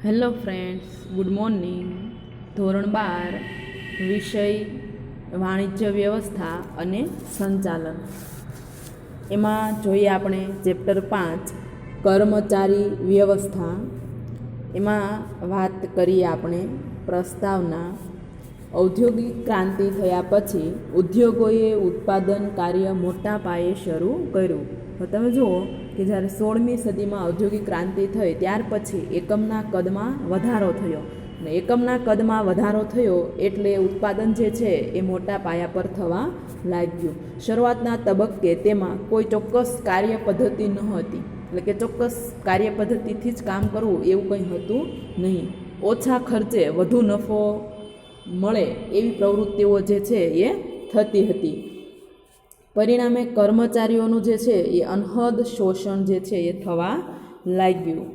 Hello friends, good morning. ધોરણ 12 વિષય વાણિજ્ય વ્યવસ્થા અને સંચાલન. એમાં જોઈએ આપણે ચેપ્ટર 5 કર્મચારી વ્યવસ્થા. એમાં વાત કરીએ આપણે પ્રસ્તાવના. ઔદ્યોગિક ક્રાંતિ થયા પછી ઉદ્યોગોએ ઉત્પાદન કાર્ય મોટા પાયે શરૂ કર્યું. તો તમે જુઓ કે જ્યારે 16મી સદીમાં ઔદ્યોગિક ક્રાંતિ થઈ ત્યાર પછી એકમના કદમાં વધારો થયો, અને એકમના કદમાં વધારો થયો એટલે ઉત્પાદન જે છે એ મોટા પાયા પર થવા લાગ્યું. શરૂઆતના તબક્કે તેમાં કોઈ ચોક્કસ કાર્ય પદ્ધતિ ન હતી, એટલે કે ચોક્કસ કાર્ય પદ્ધતિથી જ કામ કરવું એવું કંઈ હતું નહીં. ઓછા ખર્ચે વધુ નફો મળે એવી પ્રવૃત્તિઓ જે છે એ થતી હતી. પરિણામે કર્મચારીઓનું જે છે એ અનહદ શોષણ જે છે એ થવા લાગ્યું.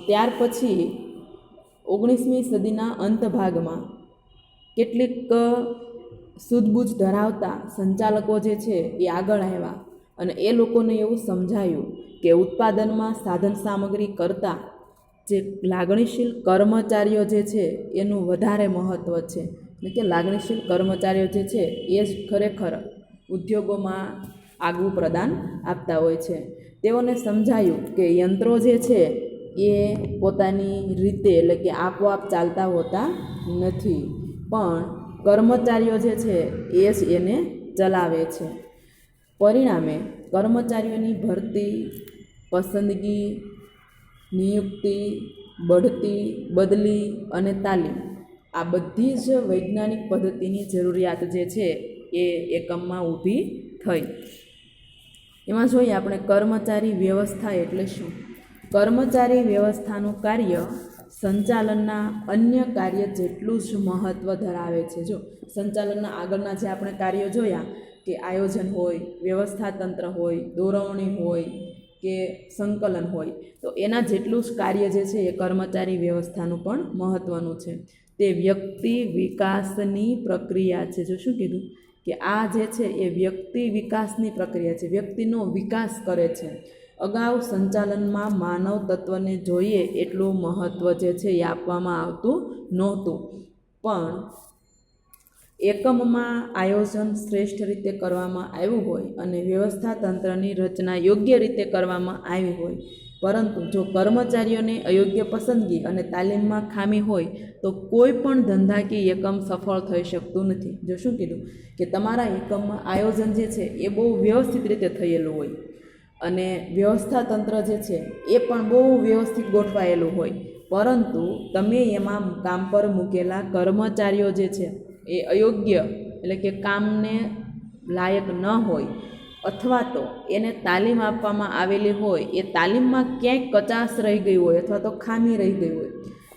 ત્યાર પછી 19મી સદીના અંત ભાગમાં કેટલીક સૂઝબૂઝ ધરાવતા સંચાલકો જે છે એ આગળ આવ્યા, અને એ લોકોને એવું સમજાયું કે ઉત્પાદનમાં સાધન સામગ્રી કરતાં જે લાગણીશીલ કર્મચારીઓ જે છે એનું વધારે મહત્ત્વ છે. એટલે કે લાગણીશીલ કર્મચારીઓ જે છે એ જ ખરેખર ઉદ્યોગોમાં આગવું પ્રદાન આપતા હોય છે. તેઓને સમજાયું કે યંત્રો જે છે એ પોતાની રીતે, એટલે કે આપોઆપ ચાલતા હોતા નથી, પણ કર્મચારીઓ જે છે એ જ એને ચલાવે છે. પરિણામે કર્મચારીઓની ભરતી, પસંદગી, નિયુક્તિ, બઢતી, બદલી અને તાલીમ, આ બધી જ વૈજ્ઞાનિક પદ્ધતિની જરૂરિયાત જે છે એ એકમમાં ઊભી થઈ. એમાં જોઈએ આપણે કર્મચારી વ્યવસ્થા એટલે શું. કર્મચારી વ્યવસ્થાનું કાર્ય સંચાલનના અન્ય કાર્ય જેટલું જ મહત્ત્વ ધરાવે છે. જો સંચાલનના આગળના જે આપણે કાર્યો જોયા કે આયોજન હોય, વ્યવસ્થા તંત્ર હોય, દોરવણી હોય કે સંકલન હોય, તો એના જેટલું જ કાર્ય જે છે એ કર્મચારી વ્યવસ્થાનું પણ મહત્ત્વનું છે. તે વ્યક્તિ વિકાસની પ્રક્રિયા છે. જો શું કીધું કે આ જે છે એ વ્યક્તિ વિકાસની પ્રક્રિયા છે, વ્યક્તિનો વિકાસ કરે છે. અગાઉ સંચાલનમાં માનવ તત્વને જોઈએ એટલું મહત્ત્વ જે છે એ આપવામાં આવતું નહોતું, પણ એકમમાં આયોજન શ્રેષ્ઠ રીતે કરવામાં આવ્યું હોય અને વ્યવસ્થા તંત્રની રચના યોગ્ય રીતે કરવામાં આવી હોય, પરંતુ જો કર્મચારીઓને અયોગ્ય પસંદગી અને તાલીમમાં ખામી હોય તો કોઈ પણ ધંધાકીય એકમ સફળ થઈ શકતું નથી. જો શું કીધું કે તમારા એકમમાં આયોજન જે છે એ બહુ વ્યવસ્થિત રીતે થયેલું હોય, અને વ્યવસ્થા તંત્ર જે છે એ પણ બહુ વ્યવસ્થિત ગોઠવાયેલું હોય, પરંતુ તમે એમાં કામ પર મૂકેલા કર્મચારીઓ જે છે એ અયોગ્ય, એટલે કે કામને લાયક ન હોય, અથવા તો એને તાલીમ આપવામાં આવેલી હોય એ તાલીમમાં ક્યાંક કચાશ રહી ગઈ હોય અથવા તો ખામી રહી ગઈ હોય,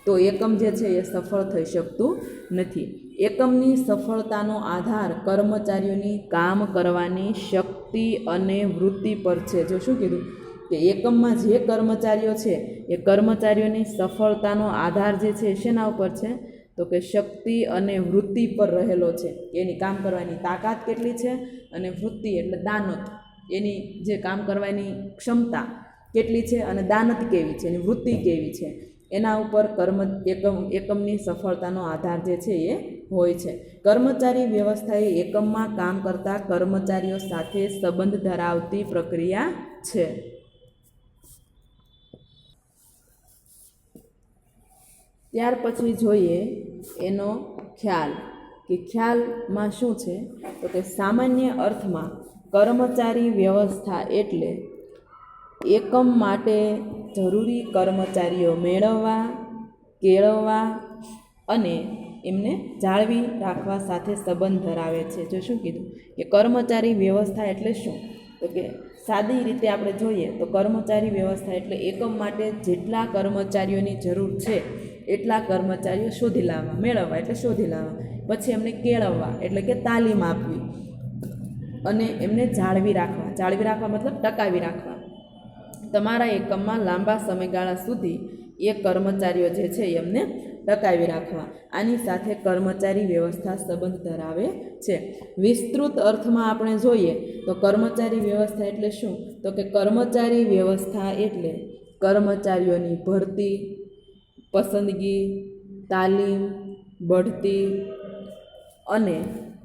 તો એકમ જે છે એ સફળ થઈ શકતું નથી. એકમની સફળતાનો આધાર કર્મચારીઓની કામ કરવાની શક્તિ અને વૃત્તિ પર છે. જો શું કીધું કે એકમમાં જે કર્મચારીઓ છે એ કર્મચારીઓની સફળતાનો આધાર જે છે શેના ઉપર છે, તો કે શક્તિ અને વૃત્તિ પર રહેલો છે. એની કામ કરવાની તાકાત કેટલી છે, અને વૃત્તિ એટલે દાનત, એની જે કામ કરવાની ક્ષમતા કેટલી છે અને દાનત કેવી છે, એની વૃત્તિ કેવી છે, એના ઉપર એકમની સફળતાનો આધાર જે છે એ હોય છે. કર્મચારી વ્યવસ્થા એ એકમમાં કામ કરતા કર્મચારીઓ સાથે સંબંધ ધરાવતી પ્રક્રિયા છે. ત્યાર પછી જોઈએ એનો ખ્યાલ, કે ખ્યાલમાં શું છે, તો કે સામાન્ય અર્થમાં કર્મચારી વ્યવસ્થા એટલે એકમ માટે જરૂરી કર્મચારીઓ મેળવવા, કેળવવા અને એમને જાળવી રાખવા સાથે સંબંધ ધરાવે છે. જો શું કીધું કે કર્મચારી વ્યવસ્થા એટલે શું, તો કે સાદી રીતે આપણે જોઈએ તો કર્મચારી વ્યવસ્થા એટલે એકમ માટે જેટલા કર્મચારીઓની જરૂર છે એટલા કર્મચારીઓ શોધી લાવવા, મેળવવા એટલે શોધી લાવવા, પછી એમને કેળવવા એટલે કે તાલીમ આપવી, અને એમને જાળવી રાખવા મતલબ ટકાવી રાખવા. તમારા એકમમાં લાંબા સમયગાળા સુધી એ કર્મચારીઓ જે છે એમને ટકાવી રાખવા. આની સાથે કર્મચારી વ્યવસ્થા સંબંધ ધરાવે છે. વિસ્તૃત અર્થમાં આપણે જોઈએ તો કર્મચારી વ્યવસ્થા એટલે શું, તો કે કર્મચારી વ્યવસ્થા એટલે કર્મચારીઓની ભરતી, પસંદગી, તાલીમ, બઢતી અને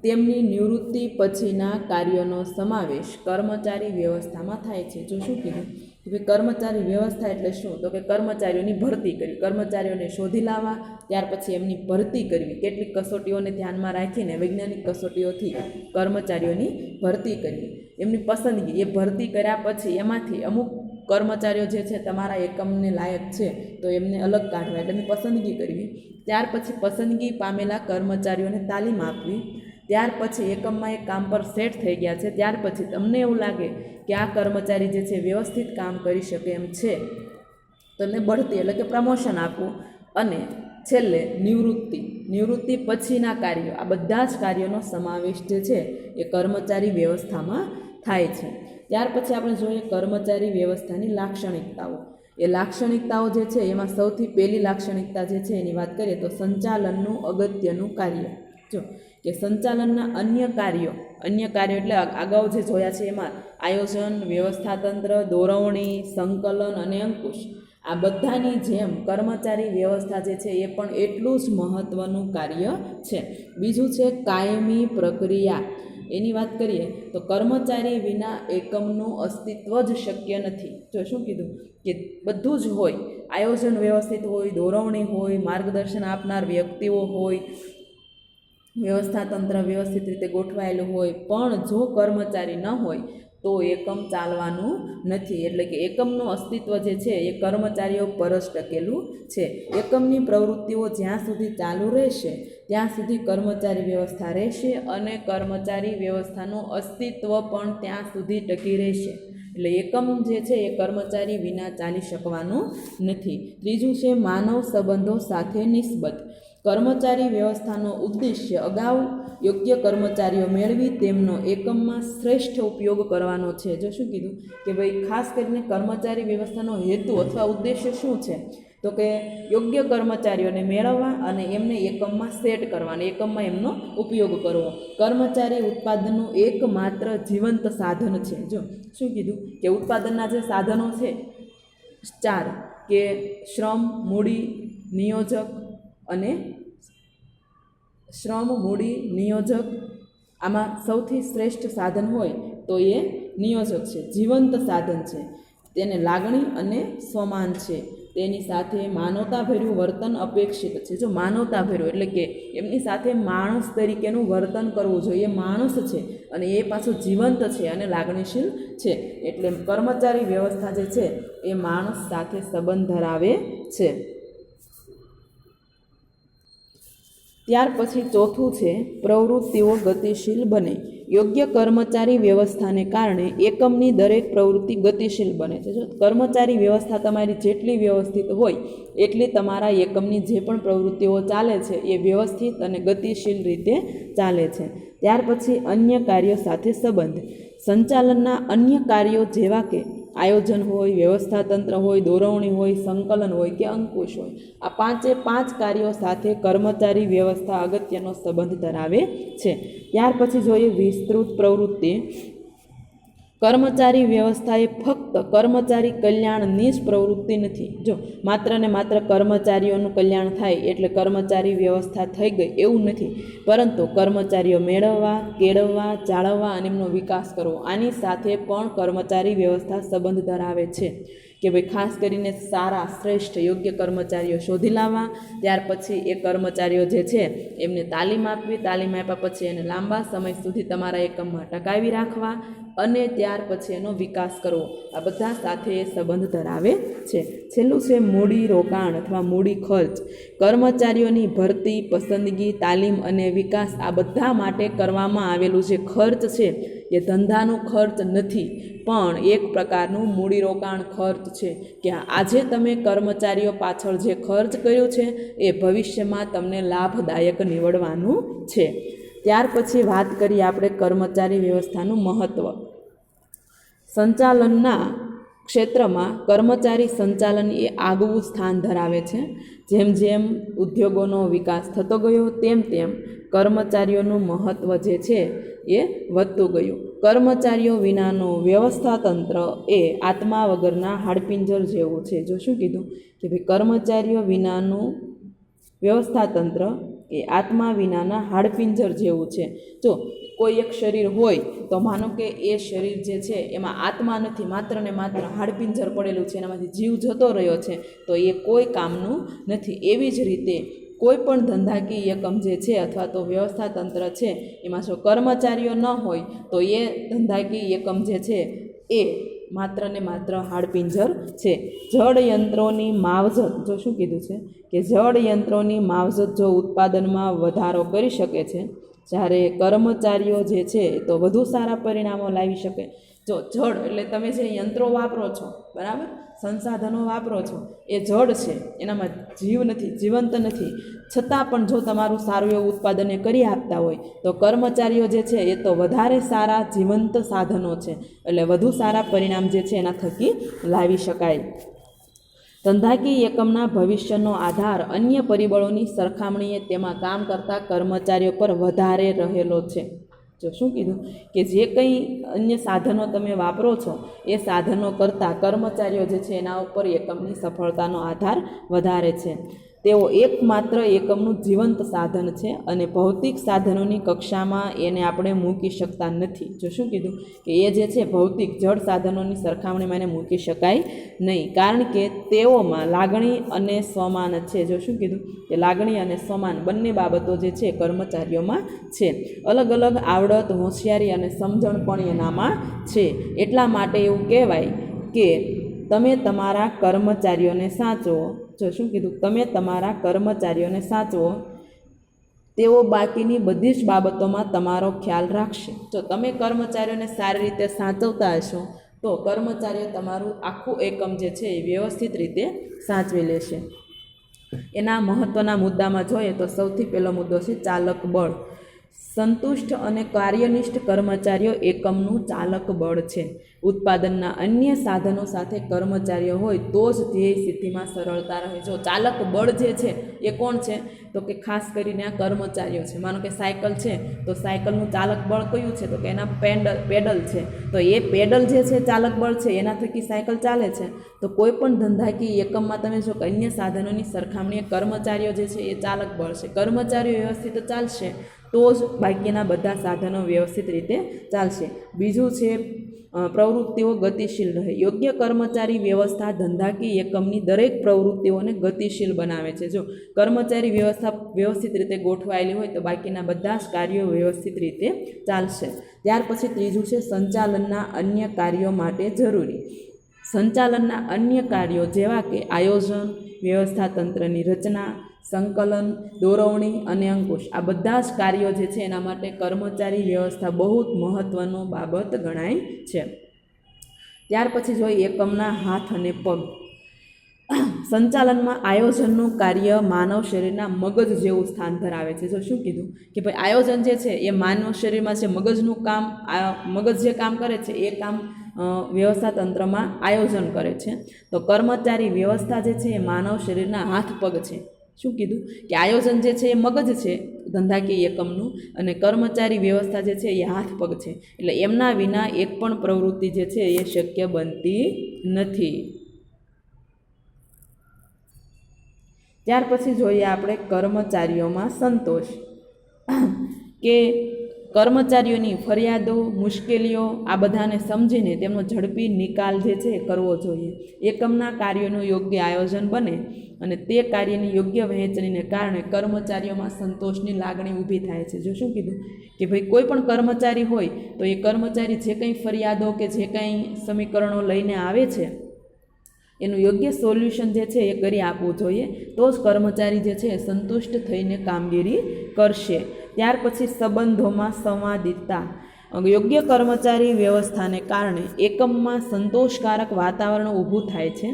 તેમની નિવૃત્તિ પછીના કાર્યોનો સમાવેશ કર્મચારી વ્યવસ્થામાં થાય છે. જો શું કીધું કે ભાઈ કર્મચારી વ્યવસ્થા એટલે શું? તો કે કર્મચારીઓની ભરતી કરવી, કર્મચારીઓને શોધી લાવવા, ત્યાર પછી એમની ભરતી કરવી, કેટલીક કસોટીઓને ધ્યાનમાં રાખીને વૈજ્ઞાનિક કસોટીઓથી કર્મચારીઓની ભરતી કરવી, એમની પસંદગી, એ ભરતી કર્યા પછી એમાંથી અમુક કર્મચારીઓ જે છે તમારા એકમને લાયક છે તો એમને અલગ કાઢવા, એટલે એમની પસંદગી કરવી. ત્યાર પછી પસંદગી પામેલા કર્મચારીઓને તાલીમ આપવી. ત્યાર પછી એકમમાં એક કામ પર સેટ થઈ ગયા છે, ત્યાર પછી તમને એવું લાગે કે આ કર્મચારી જે છે વ્યવસ્થિત કામ કરી શકે એમ છે તો એમને બઢતી એટલે કે પ્રમોશન આપવું. અને છેલ્લે નિવૃત્તિ પછીના કાર્યો, આ બધા જ કાર્યોનો સમાવેશ જે છે એ કર્મચારી વ્યવસ્થામાં થાય છે. ત્યાર પછી આપણે જોઈએ કર્મચારી વ્યવસ્થાની લાક્ષણિકતાઓ. એ લાક્ષણિકતાઓ જે છે એમાં સૌથી પહેલી લાક્ષણિકતા જે છે એની વાત કરીએ તો સંચાલનનું અગત્યનું કાર્ય. જો કે સંચાલનના અન્ય કાર્યો એટલે અગાઉ જે જોયા છે એમાં આયોજન, વ્યવસ્થાતંત્ર, દોરવણી, સંકલન અને અંકુશ, આ બધાની જેમ કર્મચારી વ્યવસ્થા જે છે એ પણ એટલું જ મહત્ત્વનું કાર્ય છે. બીજું છે કાયમી પ્રક્રિયા. એની વાત કરીએ તો કર્મચારી વિના એકમનું અસ્તિત્વ જ શક્ય નથી. જો શું કીધું કે બધું જ હોય, આયોજન વ્યવસ્થિત હોય, દોરવણી હોય, માર્ગદર્શન આપનાર વ્યક્તિઓ હોય, વ્યવસ્થાતંત્ર વ્યવસ્થિત રીતે ગોઠવાયેલું હોય, પણ જો કર્મચારી ન હોય તો એકમ ચાલવાનું નથી. એટલે કે એકમનું અસ્તિત્વ જે છે એ કર્મચારીઓ પર જ ટકેલું છે. એકમની પ્રવૃત્તિઓ જ્યાં સુધી ચાલુ રહેશે ત્યાં સુધી કર્મચારી વ્યવસ્થા રહેશે અને કર્મચારી વ્યવસ્થાનું અસ્તિત્વ પણ ત્યાં સુધી ટકી રહેશે. એટલે એકમ જે છે એ કર્મચારી વિના ચાલી શકવાનું નથી. ત્રીજું છે માનવ સંબંધો સાથે નિસ્બત. કર્મચારી વ્યવસ્થાનો ઉદ્દેશ્ય અગાઉ યોગ્ય કર્મચારીઓ મેળવી તેમનો એકમમાં શ્રેષ્ઠ ઉપયોગ કરવાનો છે. જો શું કીધું કે ભાઈ ખાસ કરીને કર્મચારી વ્યવસ્થાનો હેતુ અથવા ઉદ્દેશ્ય શું છે? તો કે યોગ્ય કર્મચારીઓને મેળવવા અને એમને એકમમાં સેટ કરવાના, એકમમાં એમનો ઉપયોગ કરવો. કર્મચારી ઉત્પાદનનું એકમાત્ર જીવંત સાધન છે. જો શું કીધું કે ઉત્પાદનના જે સાધનો છે 4 કે શ્રમ, મૂડી, નિયોજક અને આમાં સૌથી શ્રેષ્ઠ સાધન હોય તો એ નિયોજક છે, જીવંત સાધન છે. તેને લાગણી અને સ્વમાન છે. તેની સાથે માનવતાભર્યું વર્તન અપેક્ષિત છે. જો માનવતાભર્યું એટલે કે એમની સાથે માણસ તરીકેનું વર્તન કરવું જોઈએ, માણસ છે અને એ પાછું જીવંત છે અને લાગણીશીલ છે. એટલે કર્મચારી વ્યવસ્થા જે છે એ માણસ સાથે સંબંધ ધરાવે છે. ત્યાર પછી ચોથું છે પ્રવૃત્તિઓ ગતિશીલ બને. યોગ્ય કર્મચારી વ્યવસ્થાને કારણે એકમની દરેક પ્રવૃત્તિ ગતિશીલ બને છે. જો કર્મચારી વ્યવસ્થા તમારી જેટલી વ્યવસ્થિત હોય એટલી તમારા એકમની જે પણ પ્રવૃત્તિઓ ચાલે છે એ વ્યવસ્થિત અને ગતિશીલ રીતે ચાલે છે. ત્યાર પછી અન્ય કાર્યો સાથે સંબંધ. સંચાલનના અન્ય કાર્યો જેવા કે આયોજન હોય, વ્યવસ્થાતંત્ર હોય, દોરવણી હોય, સંકલન હોય કે અંકુશ હોય, આ 5 કાર્યો સાથે કર્મચારી વ્યવસ્થા અગત્યનો સંબંધ ધરાવે છે. ત્યાર પછી જોઈએ વિસ્તૃત પ્રવૃત્તિ. કર્મચારી વ્યવસ્થા એ ફક્ત કર્મચારી કલ્યાણની જ પ્રવૃત્તિ નથી. જો માત્ર ને માત્ર કર્મચારીઓનું કલ્યાણ થાય એટલે કર્મચારી વ્યવસ્થા થઈ ગઈ એવું નથી, પરંતુ કર્મચારીઓ મેળવવા, કેળવવા, જાળવવા અને એમનો વિકાસ કરવો, આની સાથે પણ કર્મચારી વ્યવસ્થા સંબંધ ધરાવે છે. કે ભાઈ ખાસ કરીને સારા શ્રેષ્ઠ યોગ્ય કર્મચારીઓ શોધી લાવવા, ત્યાર પછી એ કર્મચારીઓ જે છે એમને તાલીમ આપવી, તાલીમ આપ્યા પછી એને લાંબા સમય સુધી તમારા એકમમાં ટકાવી રાખવા અને ત્યાર પછી એનો વિકાસ કરવો, આ બધા સાથે એ સંબંધ ધરાવે છે. છેલ્લું છે મૂડી રોકાણ અથવા મૂડી ખર્ચ. કર્મચારીઓની ભરતી, પસંદગી, તાલીમ અને વિકાસ આ બધા માટે કરવામાં આવેલું જે ખર્ચ છે એ ધંધાનું ખર્ચ નથી, પણ એક પ્રકારનું મૂડીરોકાણ ખર્ચ છે કે આજે તમે કર્મચારીઓ પાછળ જે ખર્ચ કર્યો છે એ ભવિષ્યમાં તમને લાભદાયક નીવડવાનું છે. ત્યાર પછી વાત કરીએ આપણે કર્મચારી વ્યવસ્થાનું મહત્ત્વ. સંચાલનના ક્ષેત્રમાં કર્મચારી સંચાલન એ આગવું સ્થાન ધરાવે છે. જેમ જેમ ઉદ્યોગોનો વિકાસ થતો ગયો તેમ તેમ કર્મચારીઓનું મહત્ત્વ જે છે એ વધતું ગયું. કર્મચારીઓ વિનાનું વ્યવસ્થાતંત્ર એ આત્મા વગરના હાડપિંજર જેવું છે. જો શું કીધું કે ભાઈ કર્મચારીઓ વિનાનું વ્યવસ્થાતંત્ર એ આત્મા વિનાના હાડપિંજર જેવું છે. જો કોઈ એક શરીર હોય તો માનો કે એ શરીર જે છે એમાં આત્મા નથી, માત્ર ને માત્ર હાડપિંજર પડેલું છે, એનામાંથી જીવ જતો રહ્યો છે, તો એ કોઈ કામનું નથી. એવી જ રીતે કોઈ પણ ધંધાકીય એકમ જે છે અથવા તો વ્યવસ્થાતંત્ર છે એમાં જો કર્મચારીઓ ન હોય તો એ ધંધાકીય એકમ જે છે એ માત્ર ને માત્ર હાડપિંજર છે. જળ યંત્રોની માવજત, જો શું કીધું છે કે જળ યંત્રોની માવજત જો ઉત્પાદનમાં વધારો કરી શકે છે, જ્યારે કર્મચારીઓ જે છે તો વધુ સારા પરિણામો લાવી શકે. જો જળ એટલે તમે જે યંત્રો વાપરો છો, બરાબર, સંસાધનો વાપરો છો, એ જળ છે, એનામાં જીવ નથી, જીવંત નથી, છતાં પણ જો તમારું સારું એવું ઉત્પાદન કરી આપતા હોય તો કર્મચારીઓ જે છે એ તો વધારે સારા જીવંત સાધનો છે, એટલે વધુ સારા પરિણામ જે છે એના થકી લાવી શકાય. ધંધાકીય એકમના ભવિષ્યનો આધાર અન્ય પરિબળોની સરખામણીએ તેમાં કામ કરતા કર્મચારીઓ પર વધારે રહેલો છે. જો શું કીધું કે જે કંઈ અન્ય સાધનો તમે વાપરો છો એ સાધનો કરતાં કર્મચારીઓ જે છે એના ઉપર એકમની સફળતાનો આધાર વધારે છે. તેઓ એકમાત્ર એકમનું જીવંત સાધન છે અને ભૌતિક સાધનોની કક્ષામાં એને આપણે મૂકી શકતા નથી. જો શું કીધું કે એ જે છે ભૌતિક જળ સાધનોની સરખામણીમાં એને મૂકી શકાય નહીં, કારણ કે તેઓમાં લાગણી અને સ્વમાન છે. જો શું કીધું કે લાગણી અને સ્વમાન બંને બાબતો જે છે કર્મચારીઓમાં છે. અલગ અલગ આવડત, હોશિયારી અને સમજણ પણ એનામાં છે. એટલા માટે એવું કહેવાય કે તમે તમારા કર્મચારીઓને સાચવો. જો શું કીધું, તમે તમારા કર્મચારીઓને સાચવો, તેઓ બાકીની બધી જ બાબતોમાં તમારો ખ્યાલ રાખશે. જો તમે કર્મચારીઓને સારી રીતે સાચવતા હશો તો કર્મચારીઓ તમારું આખું એકમ જે છે એ વ્યવસ્થિત રીતે સાચવી લેશે. એના મહત્ત્વના મુદ્દામાં જોઈએ તો સૌથી પહેલો મુદ્દો છે ચાલક બળ. સંતુષ્ટ અને કાર્યનિષ્ઠ કર્મચારીઓ એકમનું ચાલક બળ છે. ઉત્પાદનના અન્ય સાધનો સાથે કર્મચારીઓ હોય તો જ ધ્યેય સિદ્ધિમાં સરળતા રહે. જો ચાલક બળ જે છે એ કોણ છે તો કે ખાસ કરીને આ કર્મચારીઓ છે. માનો કે સાયકલ છે તો સાયકલનું ચાલક બળ કયું છે તો કે એના પેડલ છે, તો એ પેડલ જે છે ચાલક બળ છે, એના થકી સાયકલ ચાલે છે. તો કોઈ પણ ધંધાકીય એકમમાં તમે જો અન્ય સાધનોની સરખામણીએ કર્મચારીઓ જે છે એ ચાલક બળ છે. કર્મચારીઓ વ્યવસ્થિત ચાલશે તો જ બાકીના બધા સાધનો વ્યવસ્થિત રીતે ચાલશે. બીજું છે પ્રવૃત્તિઓ ગતિશીલ રહે. યોગ્ય કર્મચારી વ્યવસ્થા ધંધાકીય એકમની દરેક પ્રવૃત્તિઓને ગતિશીલ બનાવે છે. જો કર્મચારી વ્યવસ્થા વ્યવસ્થિત રીતે ગોઠવાયેલી હોય તો બાકીના બધા જ કાર્યો વ્યવસ્થિત રીતે ચાલશે. ત્યાર પછી ત્રીજું છે સંચાલનના અન્ય કાર્યો માટે જરૂરી. સંચાલનના અન્ય કાર્યો જેવા કે આયોજન, વ્યવસ્થાતંત્રની રચના, સંકલન, દોરવણી અને અંકુશ, આ બધા જ કાર્યો જે છે એના માટે કર્મચારી વ્યવસ્થા બહુ જ મહત્ત્વનો બાબત ગણાય છે. ત્યાર પછી જોઈએ એકમના હાથ અને પગ. સંચાલનમાં આયોજનનું કાર્ય માનવ શરીરના મગજ જેવું સ્થાન ધરાવે છે. જો શું કીધું કે ભાઈ આયોજન જે છે એ માનવ શરીરમાં છે મગજનું કામ, મગજ જે કામ કરે છે એ કામ વ્યવસ્થાતંત્રમાં આયોજન કરે છે. તો કર્મચારી વ્યવસ્થા જે છે એ માનવ શરીરના હાથ પગ છે. શું કીધું કે આયોજન જે છે એ મગજ છે ધંધાકીય એકમનું, અને કર્મચારી વ્યવસ્થા જે છે એ હાથ પગ છે. એટલે એમના વિના એક પણ પ્રવૃત્તિ જે છે એ શક્ય બનતી નથી. ત્યાર પછી જોઈએ આપણે કર્મચારીઓમાં સંતોષ, કે કર્મચારીઓની ફરિયાદો, મુશ્કેલીઓ આ બધાને સમજીને તેમનો ઝડપી નિકાલ જે છે એ કરવો જોઈએ. એકમના કાર્યોનું યોગ્ય આયોજન બને અને તે કાર્યની યોગ્ય વહેંચણીને કારણે કર્મચારીઓમાં સંતોષની લાગણી ઊભી થાય છે. જો શું કીધું કે ભાઈ કોઈ પણ કર્મચારી હોય તો એ કર્મચારી જે કંઈ ફરિયાદો કે જે કંઈ સમીકરણો લઈને આવે છે એનું યોગ્ય સોલ્યુશન જે છે એ કરી આપવું જોઈએ, તો જ કર્મચારી જે છે એ સંતુષ્ટ થઈને કામગીરી કરશે. ત્યાર પછી સંબંધોમાં સંવાદિતતા. યોગ્ય કર્મચારી વ્યવસ્થાને કારણે એકમમાં સંતોષકારક વાતાવરણ ઊભું થાય છે.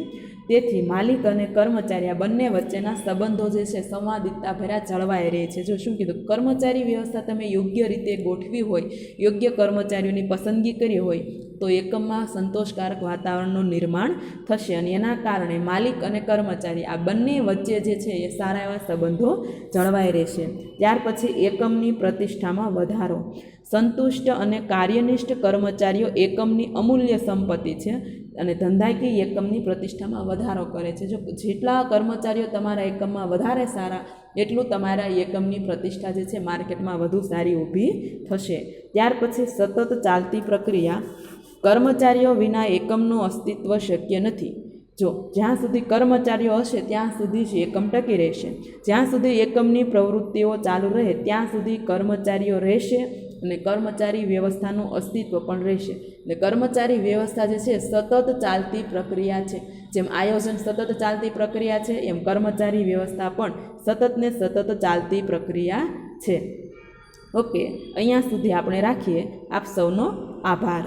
તેથી માલિક અને કર્મચારી આ બંને વચ્ચેના સંબંધો જે છે સંવાદિતતા ભર્યા જળવાઈ રહે છે. જો શું કીધું કર્મચારી વ્યવસ્થા તમે યોગ્ય રીતે ગોઠવી હોય, યોગ્ય કર્મચારીઓની પસંદગી કરી હોય તો એકમમાં સંતોષકારક વાતાવરણનું નિર્માણ થશે અને એના કારણે માલિક અને કર્મચારી આ બંને વચ્ચે જે છે એ સારા એવા સંબંધો જળવાઈ રહેશે. ત્યાર પછી એકમની પ્રતિષ્ઠામાં વધારો. સંતુષ્ટ અને કાર્યનિષ્ઠ કર્મચારીઓ એકમની અમૂલ્ય સંપત્તિ છે અને ધંધાકીય એકમની પ્રતિષ્ઠામાં વધારો કરે છે. જો જેટલા કર્મચારીઓ તમારા એકમમાં વધારે સારા એટલું તમારા એકમની પ્રતિષ્ઠા જે છે માર્કેટમાં વધુ સારી ઊભી થશે. ત્યાર પછી સતત ચાલતી પ્રક્રિયા. કર્મચારીઓ વિના એકમનું અસ્તિત્વ શક્ય નથી. જો જ્યાં સુધી કર્મચારીઓ હશે ત્યાં સુધી જ એકમ ટકી રહેશે. જ્યાં સુધી એકમની પ્રવૃત્તિઓ ચાલુ રહે ત્યાં સુધી કર્મચારીઓ રહેશે અને કર્મચારી વ્યવસ્થાનું અસ્તિત્વ પણ રહેશે. એટલે કર્મચારી વ્યવસ્થા જે છે સતત ચાલતી પ્રક્રિયા છે. જેમ આયોજન સતત ચાલતી પ્રક્રિયા છે એમ કર્મચારી વ્યવસ્થા પણ સતત ને સતત ચાલતી પ્રક્રિયા છે. ઓકે, અહીંયા સુધી આપણે રાખીએ. આપ સૌનો આભાર.